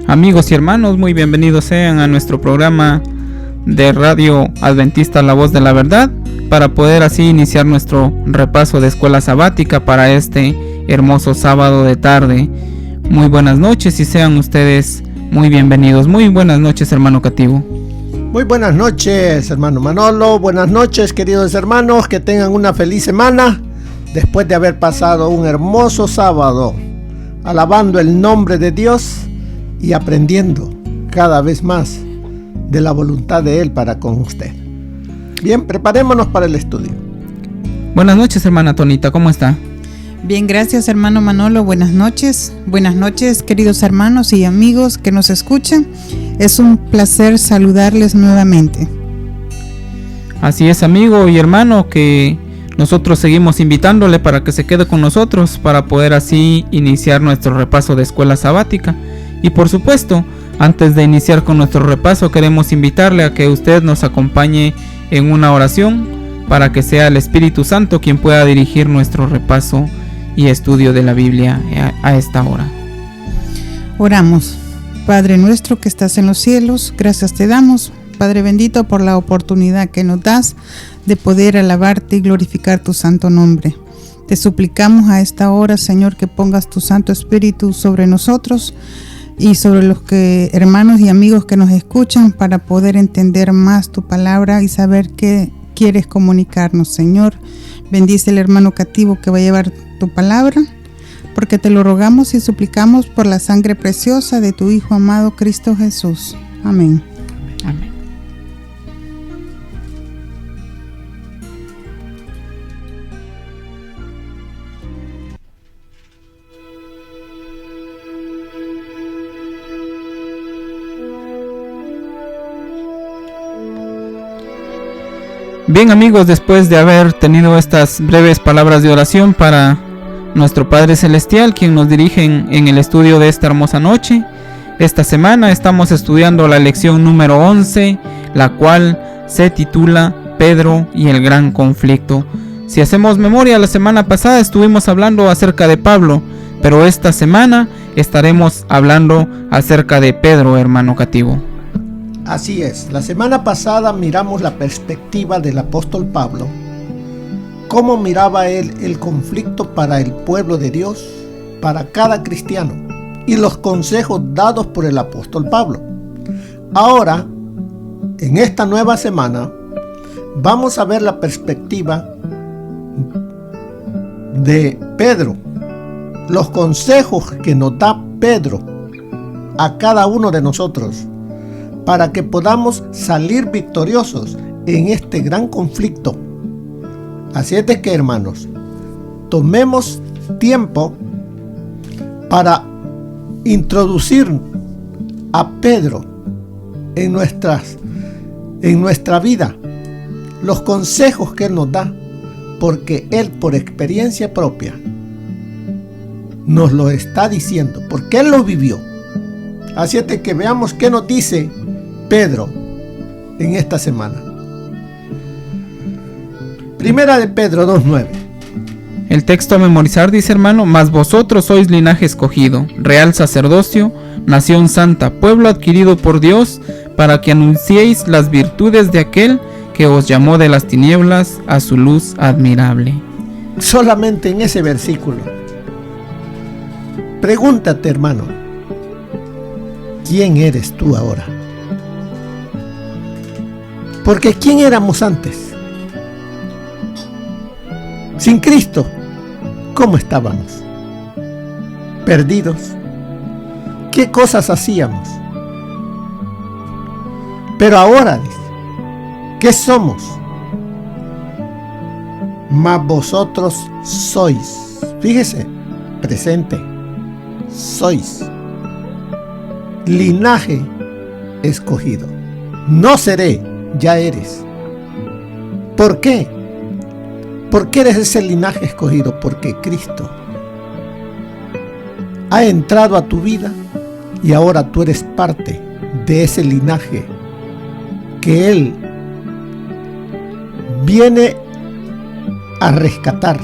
Amigos y hermanos, muy bienvenidos sean a nuestro programa de Radio Adventista La Voz de la Verdad, para poder así iniciar nuestro repaso de escuela sabática para este hermoso sábado de tarde. Muy buenas noches y sean ustedes muy bienvenidos. Muy buenas noches, hermano Cativo. Muy buenas noches, hermano Manolo. Buenas noches, queridos hermanos, que tengan una feliz semana después de haber pasado un hermoso sábado alabando el nombre de Dios y aprendiendo cada vez más de la voluntad de Él para con usted. Bien, preparémonos para el estudio. Buenas noches, hermana Tonita, ¿cómo está? Bien, gracias, hermano Manolo. Buenas noches, queridos hermanos y amigos que nos escuchan. Es un placer saludarles nuevamente. Así es, amigo y hermano, que nosotros seguimos invitándole para que se quede con nosotros para poder así iniciar nuestro repaso de escuela sabática. Y por supuesto, antes de iniciar con nuestro repaso, queremos invitarle a que usted nos acompañe en una oración para que sea el Espíritu Santo quien pueda dirigir nuestro repaso y estudio de la Biblia a esta hora. Oramos. Padre nuestro que estás en los cielos, gracias te damos, Padre bendito, por la oportunidad que nos das de poder alabarte y glorificar tu santo nombre. Te suplicamos a esta hora, Señor, que pongas tu Santo Espíritu sobre nosotros y sobre los hermanos y amigos que nos escuchan, para poder entender más tu palabra y saber qué quieres comunicarnos, Señor. Bendice el hermano Cativo que va a llevar tu palabra, porque te lo rogamos y suplicamos por la sangre preciosa de tu Hijo amado Cristo Jesús. Amén. Amén. Bien, amigos, después de haber tenido estas breves palabras de oración para nuestro Padre Celestial, quien nos dirige en el estudio de esta hermosa noche, esta semana estamos estudiando la lección número 11, la cual se titula Pedro y el gran conflicto. Si hacemos memoria, la semana pasada estuvimos hablando acerca de Pablo, pero esta semana estaremos hablando acerca de Pedro, hermano Cativo. Así es, la semana pasada miramos la perspectiva del apóstol Pablo, cómo miraba él el conflicto para el pueblo de Dios, para cada cristiano, y los consejos dados por el apóstol Pablo. Ahora, en esta nueva semana, vamos a ver la perspectiva de Pedro, los consejos que nos da Pedro a cada uno de nosotros, para que podamos salir victoriosos en este gran conflicto. Así es de que, hermanos, tomemos tiempo para introducir a Pedro en nuestra vida, los consejos que él nos da, porque él, por experiencia propia, nos lo está diciendo, porque él lo vivió. Así es de que veamos qué nos dice Pedro en esta semana. Primera de Pedro 2:9. El texto a memorizar dice, hermano: mas vosotros sois linaje escogido, real sacerdocio, nación santa, pueblo adquirido por Dios, para que anunciéis las virtudes de aquel que os llamó de las tinieblas a su luz admirable. Solamente en ese versículo. Pregúntate, hermano, ¿quién eres tú ahora? Porque ¿quién éramos antes? Sin Cristo, ¿cómo estábamos? Perdidos. ¿Qué cosas hacíamos? Pero ahora, ¿qué somos? Mas vosotros sois. Fíjese, presente. Sois linaje escogido. No seré, ya eres. ¿Por qué? ¿Por qué eres ese linaje escogido? Porque Cristo ha entrado a tu vida y ahora tú eres parte de ese linaje que Él viene a rescatar.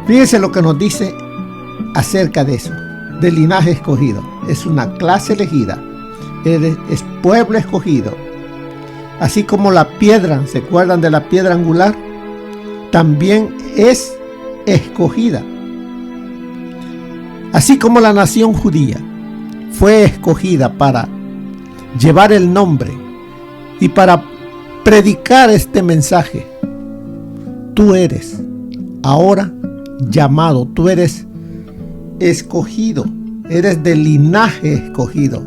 Fíjese lo que nos dice acerca de eso. del linaje escogido. Es una clase elegida. Es pueblo escogido. Así como la piedra, ¿se acuerdan de la piedra angular? También es escogida. Así como la nación judía fue escogida para llevar el nombre y para predicar este mensaje, tú eres ahora llamado, tú eres escogido, eres del linaje escogido.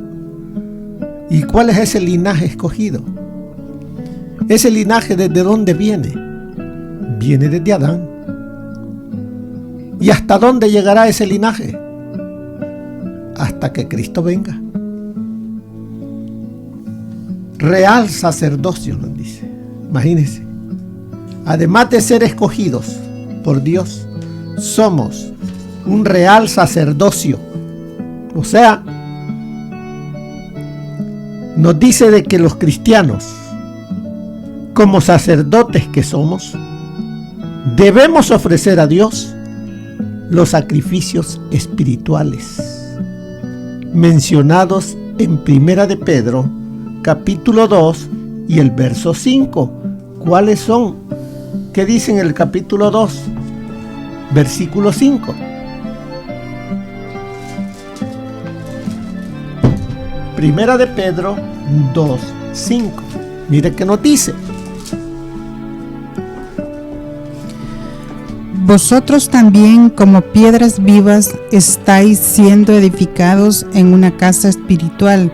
¿Y cuál es ese linaje escogido? Ese linaje, ¿desde dónde viene? Viene desde Adán. ¿Y hasta dónde llegará ese linaje? Hasta que Cristo venga. Real sacerdocio, nos dice. Imagínense. Además de ser escogidos por Dios, somos un real sacerdocio. O sea, nos dice de que los cristianos, como sacerdotes que somos, debemos ofrecer a Dios los sacrificios espirituales mencionados en Primera de Pedro, capítulo 2 y el verso 5. ¿Cuáles son? ¿Qué dice en el capítulo 2, versículo 5? Primera de Pedro 2, 5. Mire qué nos dice. Vosotros también, como piedras vivas, estáis siendo edificados en una casa espiritual,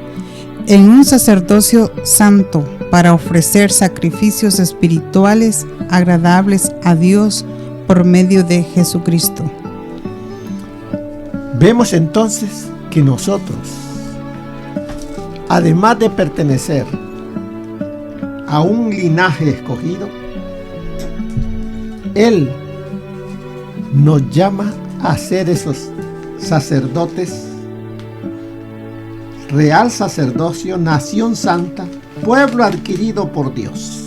en un sacerdocio santo, para ofrecer sacrificios espirituales agradables a Dios por medio de Jesucristo. Vemos entonces que nosotros, además de pertenecer a un linaje escogido, Él nos llama a ser esos sacerdotes, real sacerdocio, nación santa, pueblo adquirido por Dios.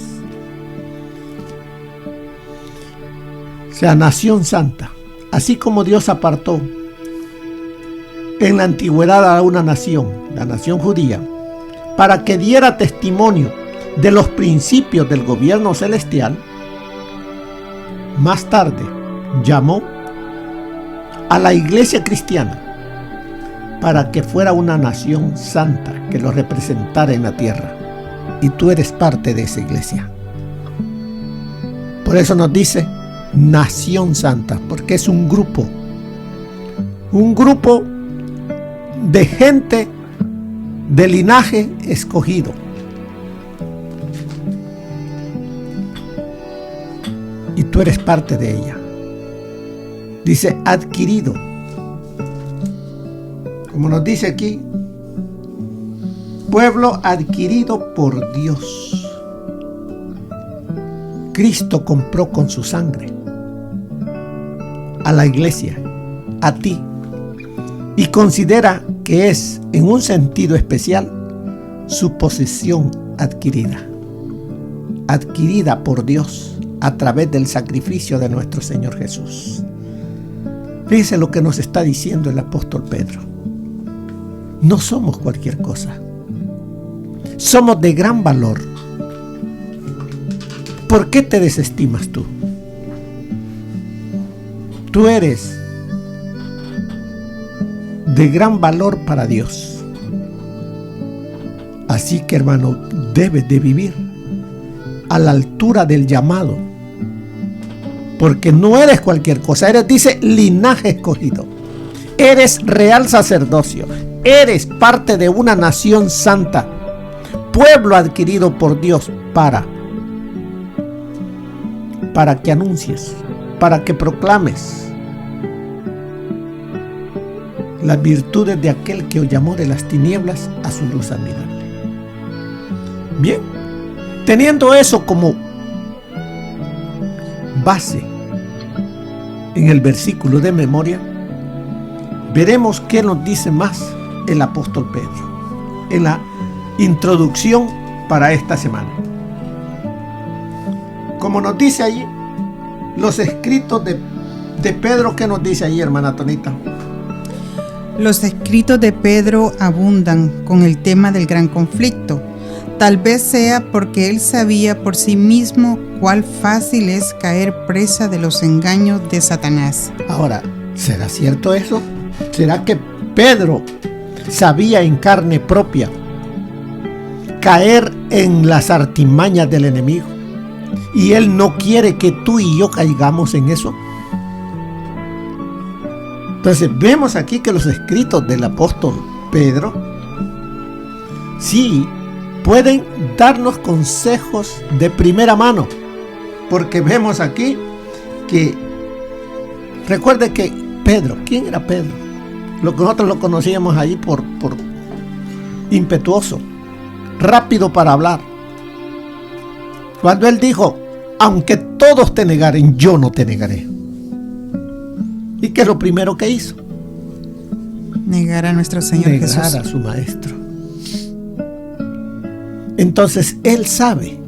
O sea, nación santa. Así como Dios apartó en la antigüedad a una nación, la nación judía, para que diera testimonio de los principios del gobierno celestial, más tarde llamó a la iglesia cristiana para que fuera una nación santa que lo representara en la tierra. Y tú eres parte de esa iglesia. Por eso nos dice nación santa, porque es un grupo de gente de linaje escogido. Y tú eres parte de ella. Dice adquirido. Como nos dice aquí, pueblo adquirido por Dios. Cristo compró con su sangre a la iglesia, a ti, y considera que es, en un sentido especial, su posesión adquirida por Dios a través del sacrificio de nuestro Señor Jesús. Fíjense lo que nos está diciendo el apóstol Pedro. No somos cualquier cosa. Somos de gran valor. ¿Por qué te desestimas tú? Tú eres de gran valor para Dios. Así que, hermano, debes de vivir a la altura del llamado. Porque no eres cualquier cosa. Eres, dice, linaje escogido. Eres real sacerdocio. Eres parte de una nación santa. Pueblo adquirido por Dios para que anuncies, para que proclames las virtudes de aquel que os llamó de las tinieblas a su luz admirable. Bien, teniendo eso como base en el versículo de memoria, veremos qué nos dice más el apóstol Pedro en la introducción para esta semana. Como nos dice allí los escritos de Pedro, ¿qué nos dice allí, hermana Tonita? Los escritos de Pedro abundan con el tema del gran conflicto. Tal vez sea porque él sabía por sí mismo cuál fácil es caer presa de los engaños de Satanás. Ahora, ¿será cierto eso? ¿Será que Pedro sabía en carne propia caer en las artimañas del enemigo? ¿Y él no quiere que tú y yo caigamos en eso? Entonces vemos aquí que los escritos del apóstol Pedro sí pueden darnos consejos de primera mano, porque vemos aquí que, recuerde que Pedro, ¿quién era Pedro? Lo que nosotros lo conocíamos ahí por impetuoso, rápido para hablar. Cuando él dijo, aunque todos te negaren, yo no te negaré. ¿Y qué es lo primero que hizo? Negar a nuestro Señor Jesús. Negar a su maestro. Entonces él sabe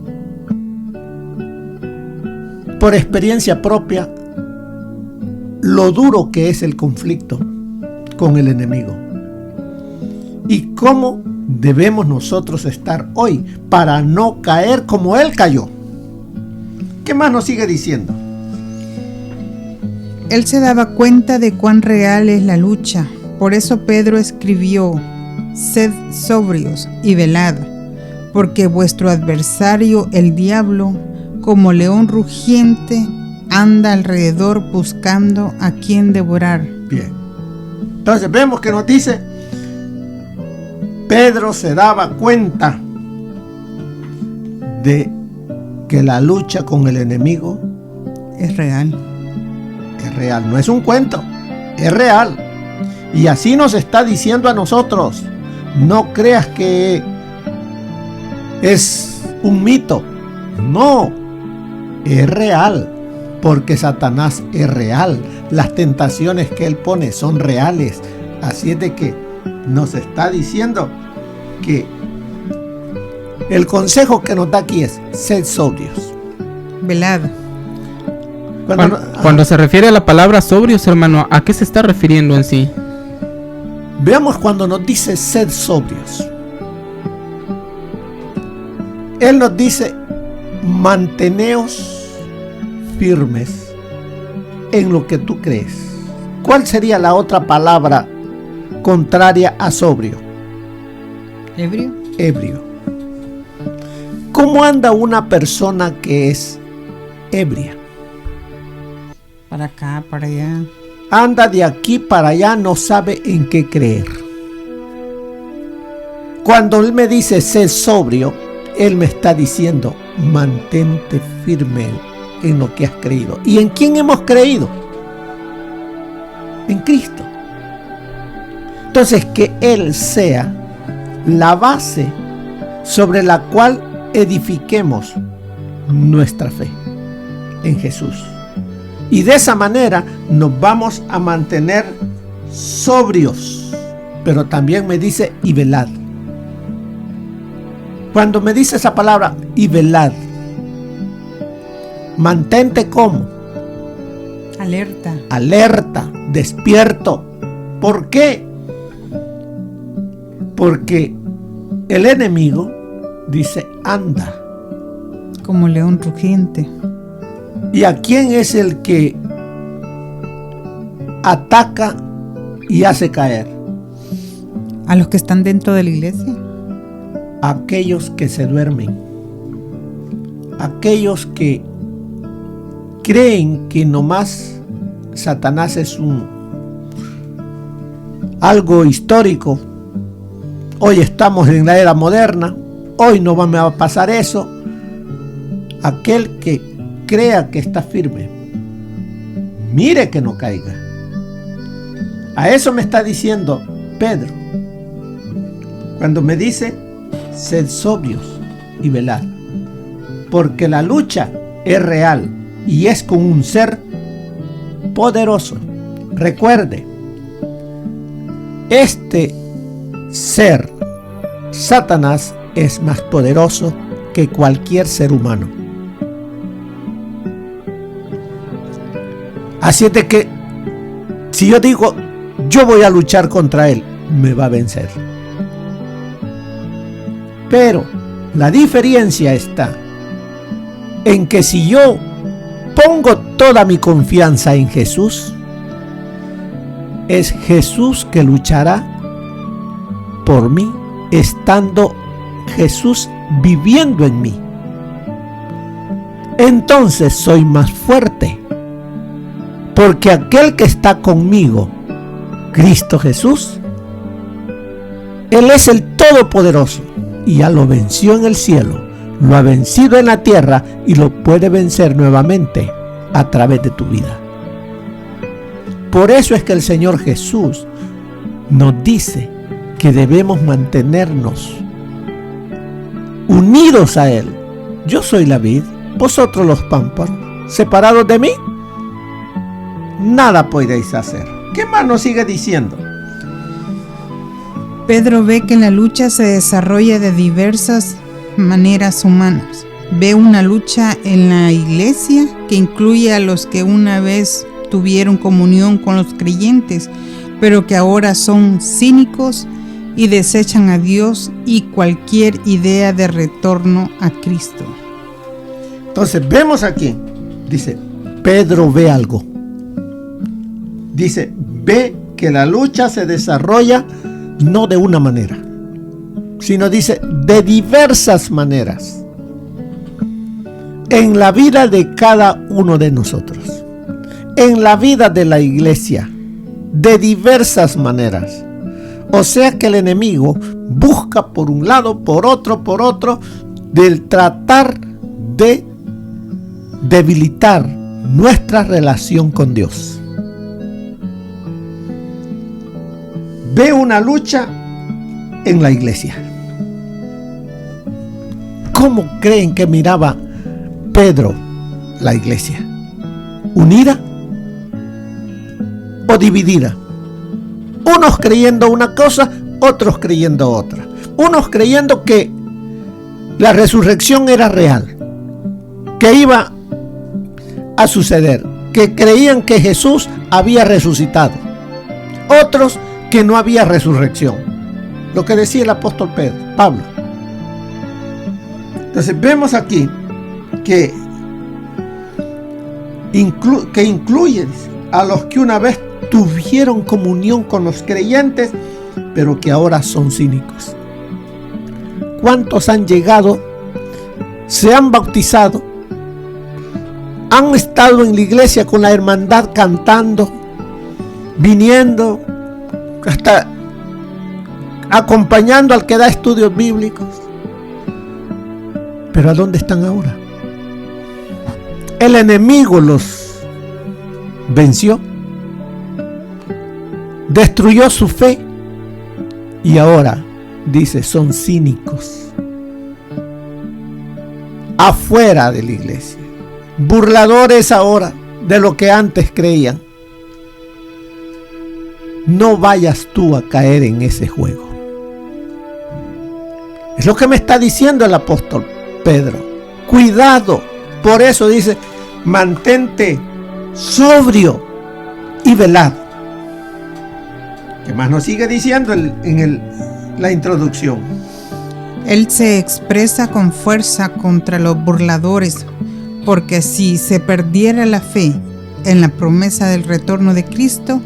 por experiencia propia lo duro que es el conflicto con el enemigo y cómo debemos nosotros estar hoy para no caer como él cayó. ¿Qué más nos sigue diciendo? Él se daba cuenta de cuán real es la lucha. Por eso Pedro escribió: sed sobrios y velad, porque vuestro adversario, el diablo, como león rugiente, anda alrededor buscando a quien devorar. Bien. Entonces vemos que nos dice, Pedro se daba cuenta de que la lucha con el enemigo Es real. es real, no es un cuento, es real. Y así nos está diciendo a nosotros, no creas que es un mito, no, es real, porque Satanás es real, las tentaciones que él pone son reales, así es de que nos está diciendo que el consejo que nos da aquí es, sed sobrios. Velad. Cuando se refiere a la palabra sobrios, hermano, ¿a qué se está refiriendo en sí? Veamos cuando nos dice sed sobrios. Él nos dice, manteneos firmes en lo que tú crees. ¿Cuál sería la otra palabra contraria a sobrio? ¿Ebrio? Ebrio. ¿Cómo anda una persona que es ebria? Para acá, para allá. Anda de aquí para allá, no sabe en qué creer. Cuando él me dice sé sobrio, él me está diciendo mantente firme en lo que has creído. ¿Y en quién hemos creído? En Cristo. Entonces que Él sea la base sobre la cual edifiquemos nuestra fe en Jesús. Y de esa manera nos vamos a mantener sobrios. Pero también me dice y velad. Cuando me dice esa palabra y velad, mantente como Alerta. alerta, despierto. ¿Por qué? Porque el enemigo dice anda. Como león rugiente. ¿Y a quién es el que ataca y hace caer? A los que están dentro de la iglesia. Aquellos que se duermen. Aquellos que creen que nomás Satanás es algo histórico. Hoy estamos en la era moderna. Hoy no va a pasar eso. Aquel que crea que está firme, mire que no caiga. A eso me está diciendo Pedro cuando me dice sed sobrios y velad, porque la lucha es real y es con un ser poderoso. Recuerde, este ser, Satanás, es más poderoso que cualquier ser humano. Así es de que si yo digo yo voy a luchar contra él, me va a vencer. Pero la diferencia está en que si yo pongo toda mi confianza en Jesús, es Jesús que luchará por mí, estando Jesús viviendo en mí. Entonces soy más fuerte, porque aquel que está conmigo, Cristo Jesús, Él es el Todopoderoso y ya lo venció en el cielo, lo ha vencido en la tierra y lo puede vencer nuevamente a través de tu vida. Por eso es que el Señor Jesús nos dice que debemos mantenernos unidos a Él. Yo soy la vid, vosotros los pámpanos. Separados de mí, nada podéis hacer. ¿Qué más nos sigue diciendo? Pedro ve que la lucha se desarrolla de diversas maneras humanas. Ve una lucha en la iglesia que incluye a los que una vez tuvieron comunión con los creyentes, pero que ahora son cínicos y desechan a Dios y cualquier idea de retorno a Cristo. Entonces vemos aquí, dice, Pedro ve algo. Dice, ve que la lucha se desarrolla no de una manera, sino dice de diversas maneras en la vida de cada uno de nosotros, en la vida de la iglesia, de diversas maneras. O sea que el enemigo busca por un lado, por otro, del tratar de debilitar nuestra relación con Dios. Ve una lucha en la iglesia. ¿Cómo creen que miraba Pedro la iglesia? ¿Unida o dividida? Unos creyendo una cosa, otros creyendo otra. Unos creyendo que la resurrección era real, que iba a suceder, que creían que Jesús había resucitado. Otros que no había resurrección. Lo que decía el apóstol Pablo. Entonces vemos aquí que incluye a los que una vez tuvieron comunión con los creyentes, pero que ahora son cínicos. ¿Cuántos han llegado, se han bautizado, han estado en la iglesia con la hermandad cantando, viniendo, hasta acompañando al que da estudios bíblicos? Pero ¿a dónde están ahora? El enemigo los venció, destruyó su fe y ahora, dice, son cínicos. Afuera de la iglesia, burladores ahora de lo que antes creían. No vayas tú a caer en ese juego. Es lo que me está diciendo el apóstol Pedro. Cuidado. Por eso dice, mantente sobrio y velado. ¿Qué más nos sigue diciendo en la introducción? Él se expresa con fuerza contra los burladores, porque si se perdiera la fe en la promesa del retorno de Cristo,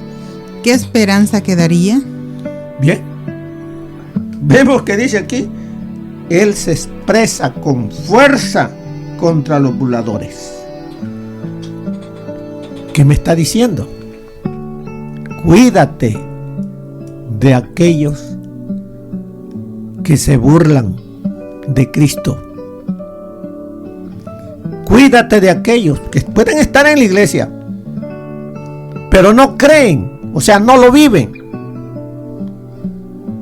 ¿qué esperanza quedaría? Bien, vemos que dice aquí, Él se expresa con fuerza contra los burladores. ¿Qué me está diciendo? Cuídate de aquellos que se burlan de Cristo. Cuídate de aquellos que pueden estar en la iglesia, pero no creen, o sea, no lo viven.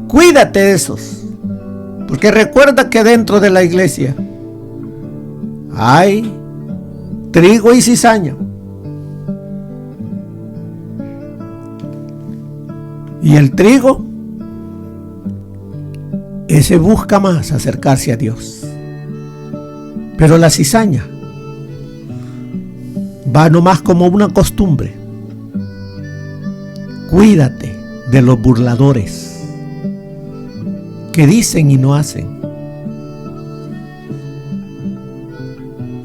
Cuídate de esos, porque recuerda que dentro de la iglesia hay trigo y cizaña. Y el trigo, ese busca más acercarse a Dios. Pero la cizaña va nomás como una costumbre. Cuídate de los burladores que dicen y no hacen.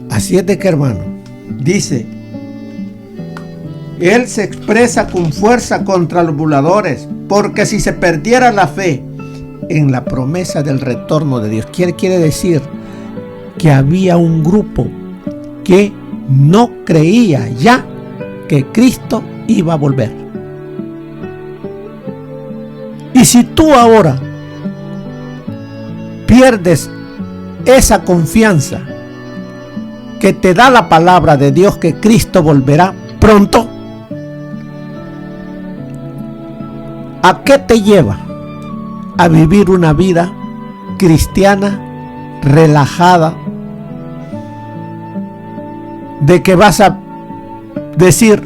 Así es de que, hermano, dice, él se expresa con fuerza contra los burladores, porque si se perdiera la fe en la promesa del retorno de Dios, quiere decir que había un grupo que no creía ya que Cristo iba a volver. Y si tú ahora pierdes esa confianza que te da la palabra de Dios que Cristo volverá pronto, ¿a qué te lleva a vivir una vida cristiana relajada? De que vas a decir,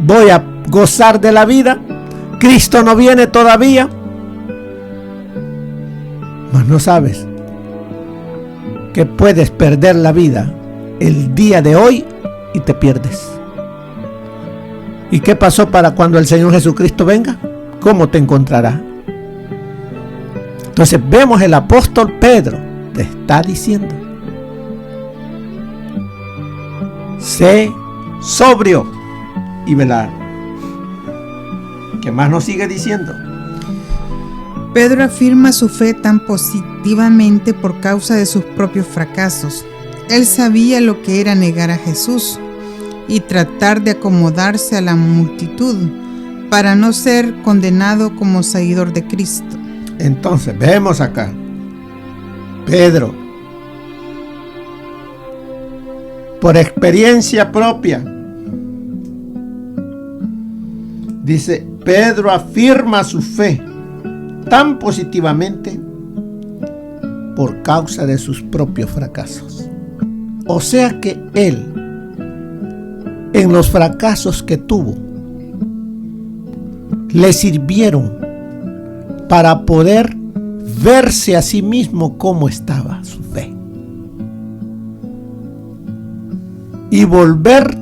voy a gozar de la vida, Cristo no viene todavía, mas no sabes que puedes perder la vida el día de hoy y te pierdes. ¿Y qué pasó para cuando el Señor Jesucristo venga? ¿Cómo te encontrará? Entonces vemos el apóstol Pedro te está diciendo, sé sobrio y velar. ¿Qué más nos sigue diciendo? Pedro afirma su fe tan positivamente por causa de sus propios fracasos. Él sabía lo que era negar a Jesús y tratar de acomodarse a la multitud para no ser condenado como seguidor de Cristo. Entonces vemos acá, Pedro, por experiencia propia, dice, Pedro afirma su fe tan positivamente por causa de sus propios fracasos. O sea que él, en los fracasos que tuvo, le sirvieron para poder verse a sí mismo cómo estaba su fe y volver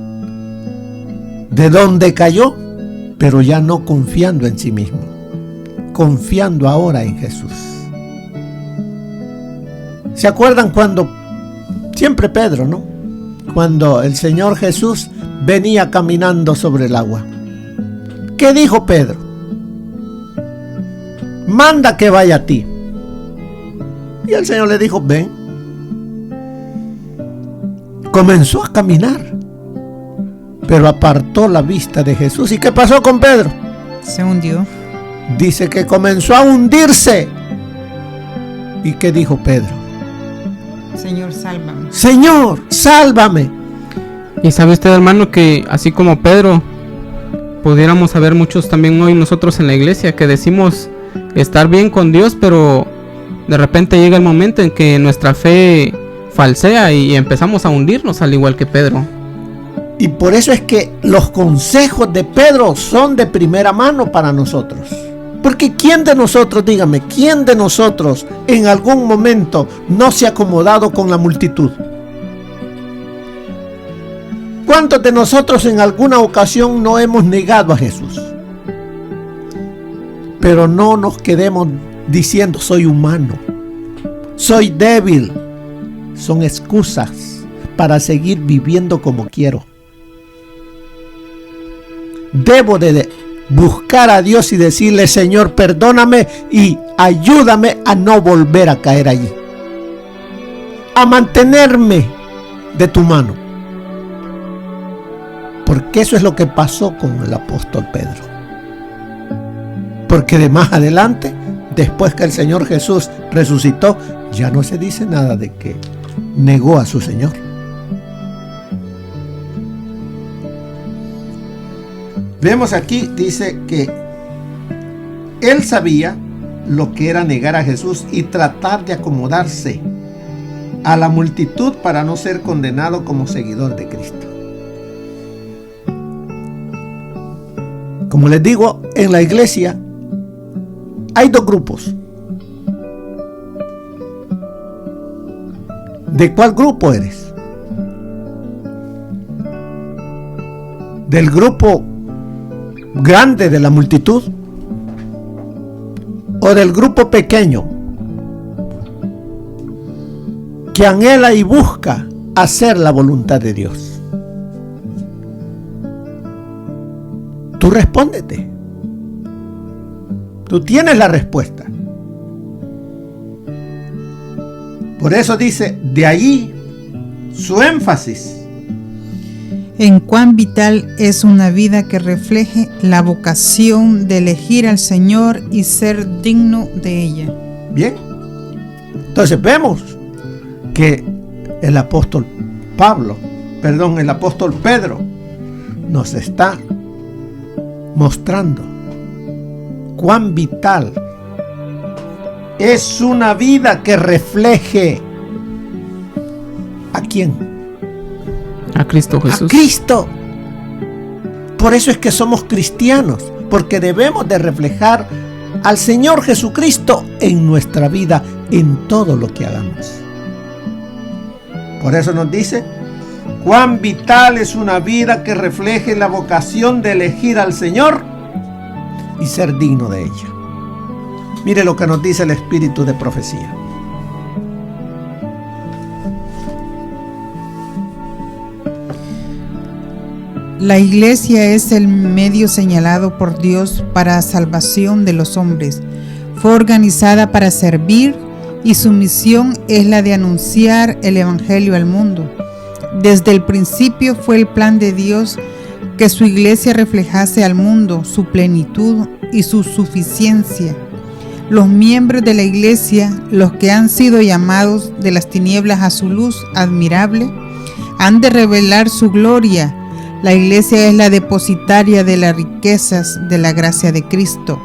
de donde cayó, pero ya no confiando en sí mismo, confiando ahora en Jesús. ¿Se acuerdan cuando, siempre Pedro, ¿no? Cuando el Señor Jesús venía caminando sobre el agua? ¿Qué dijo Pedro? Manda que vaya a ti. Y el Señor le dijo, ven. Comenzó a caminar, pero apartó la vista de Jesús. ¿Y qué pasó con Pedro? Se hundió. Dice que comenzó a hundirse. ¿Y qué dijo Pedro? Señor, sálvame. Señor, sálvame. Y sabe usted, hermano, que así como Pedro, pudiéramos haber muchos también hoy nosotros en la iglesia que decimos estar bien con Dios, pero de repente llega el momento en que nuestra fe falsea y empezamos a hundirnos al igual que Pedro. Y por eso es que los consejos de Pedro son de primera mano para nosotros. Porque ¿quién de nosotros, dígame, quién de nosotros en algún momento no se ha acomodado con la multitud? ¿Cuántos de nosotros en alguna ocasión no hemos negado a Jesús? Pero no nos quedemos diciendo soy humano, soy débil. Son excusas para seguir viviendo como quiero. Debo de buscar a Dios y decirle, Señor, perdóname y ayúdame a no volver a caer allí, a mantenerme de tu mano. Porque eso es lo que pasó con el apóstol Pedro. Porque de más adelante, después que el Señor Jesús resucitó, ya no se dice nada de que negó a su Señor. Vemos aquí, dice que él sabía lo que era negar a Jesús y tratar de acomodarse a la multitud para no ser condenado como seguidor de Cristo. Como les digo, en la iglesia hay dos grupos. ¿De cuál grupo eres? ¿Del grupo grande de la multitud o del grupo pequeño que anhela y busca hacer la voluntad de Dios? Tú respóndete. Tú tienes la respuesta. Por eso dice, de allí su énfasis. En cuán vital es una vida que refleje la vocación de elegir al Señor y ser digno de ella. Bien. Entonces vemos que el apóstol Pedro nos está mostrando cuán vital es una vida que refleje ¿a quién? A Cristo Jesús. A Cristo. Por eso es que somos cristianos, porque debemos de reflejar al Señor Jesucristo en nuestra vida, en todo lo que hagamos. Por eso nos dice, cuán vital es una vida que refleje la vocación de elegir al Señor y ser digno de ella. Mire lo que nos dice el espíritu de profecía. La iglesia es el medio señalado por Dios para salvación de los hombres. Fue organizada para servir y su misión es la de anunciar el evangelio al mundo. Desde el principio fue el plan de Dios que su iglesia reflejase al mundo su plenitud y su suficiencia. Los miembros de la iglesia, los que han sido llamados de las tinieblas a su luz admirable, han de revelar su gloria. La iglesia es la depositaria de las riquezas de la gracia de Cristo,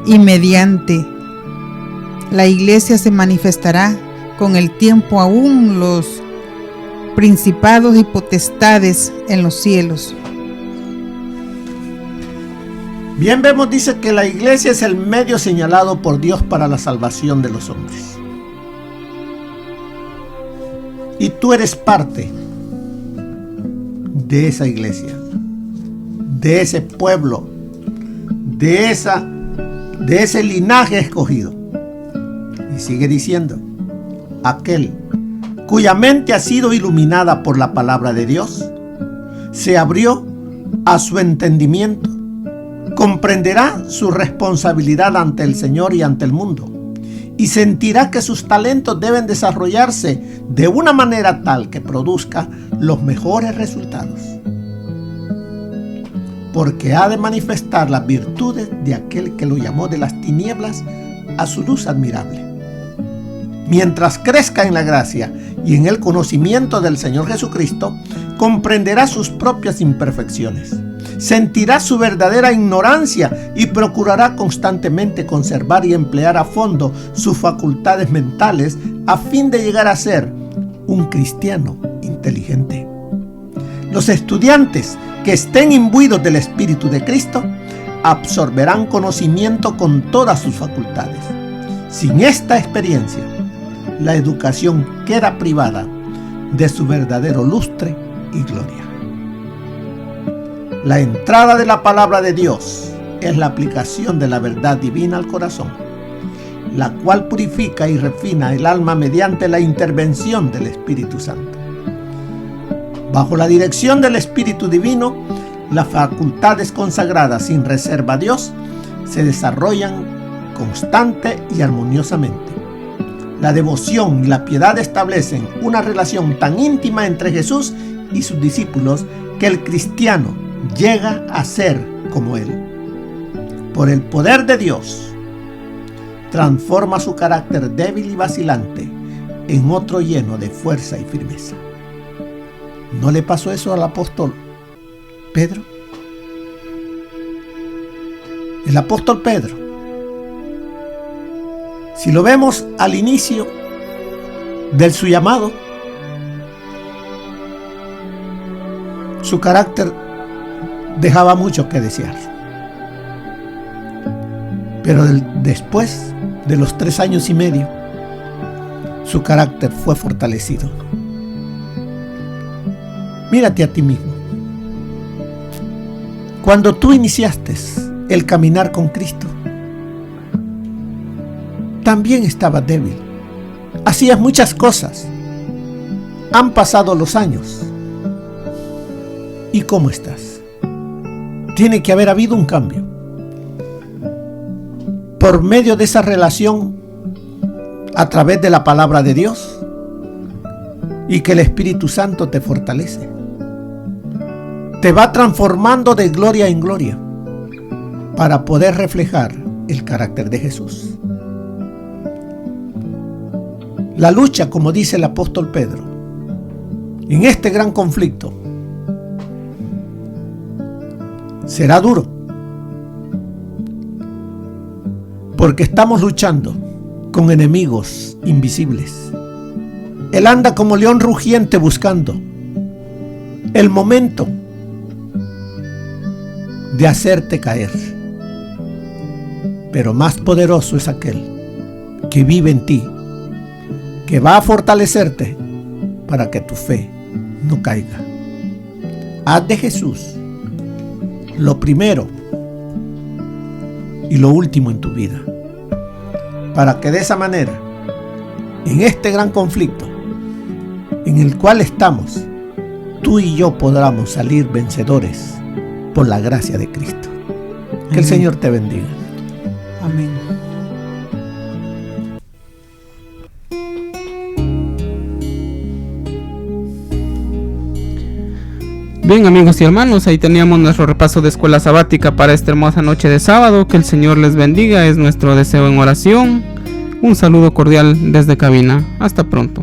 y mediante la iglesia se manifestará con el tiempo aún los principados y potestades en los cielos. Bien vemos, dice que la iglesia es el medio señalado por Dios para la salvación de los hombres. Y tú eres parte de esa iglesia, de ese pueblo, de ese linaje escogido. Y sigue diciendo, aquel cuya mente ha sido iluminada por la palabra de Dios, se abrió a su entendimiento, comprenderá su responsabilidad ante el Señor y ante el mundo, y sentirá que sus talentos deben desarrollarse de una manera tal que produzca los mejores resultados, porque ha de manifestar las virtudes de aquel que lo llamó de las tinieblas a su luz admirable. Mientras crezca en la gracia y en el conocimiento del Señor Jesucristo, comprenderá sus propias imperfecciones, sentirá su verdadera ignorancia y procurará constantemente conservar y emplear a fondo sus facultades mentales a fin de llegar a ser un cristiano inteligente. Los estudiantes que estén imbuidos del Espíritu de Cristo absorberán conocimiento con todas sus facultades. Sin esta experiencia, la educación queda privada de su verdadero lustre y gloria. La entrada de la palabra de Dios es la aplicación de la verdad divina al corazón, la cual purifica y refina el alma mediante la intervención del Espíritu Santo. Bajo la dirección del Espíritu Divino, las facultades consagradas sin reserva a Dios se desarrollan constante y armoniosamente. La devoción y la piedad establecen una relación tan íntima entre Jesús y sus discípulos que el cristiano llega a ser como Él. Por el poder de Dios, transforma su carácter débil y vacilante en otro lleno de fuerza y firmeza. ¿No le pasó eso al apóstol Pedro? El apóstol Pedro, si lo vemos al inicio de su llamado, su carácter dejaba mucho que desear. Pero después de los 3 años y medio, su carácter fue fortalecido. Mírate a ti mismo. Cuando tú iniciaste el caminar con Cristo, también estabas débil. Hacías muchas cosas. Han pasado los años. ¿Y cómo estás? Tiene que haber habido un cambio. Por medio de esa relación, a través de la palabra de Dios, y que el Espíritu Santo te fortalece. Te va transformando de gloria en gloria para poder reflejar el carácter de Jesús. La lucha, como dice el apóstol Pedro, en este gran conflicto, será duro, porque estamos luchando con enemigos invisibles. Él anda como león rugiente buscando el momento de hacerte caer. Pero más poderoso es aquel que vive en ti, que va a fortalecerte para que tu fe no caiga. Haz de Jesús lo primero y lo último en tu vida, para que de esa manera, en este gran conflicto en el cual estamos, tú y yo podamos salir vencedores por la gracia de Cristo. Que el Señor te bendiga. Amén. Bien, amigos y hermanos, ahí teníamos nuestro repaso de escuela sabática para esta hermosa noche de sábado. Que el Señor les bendiga, es nuestro deseo en oración. Un saludo cordial desde cabina. Hasta pronto.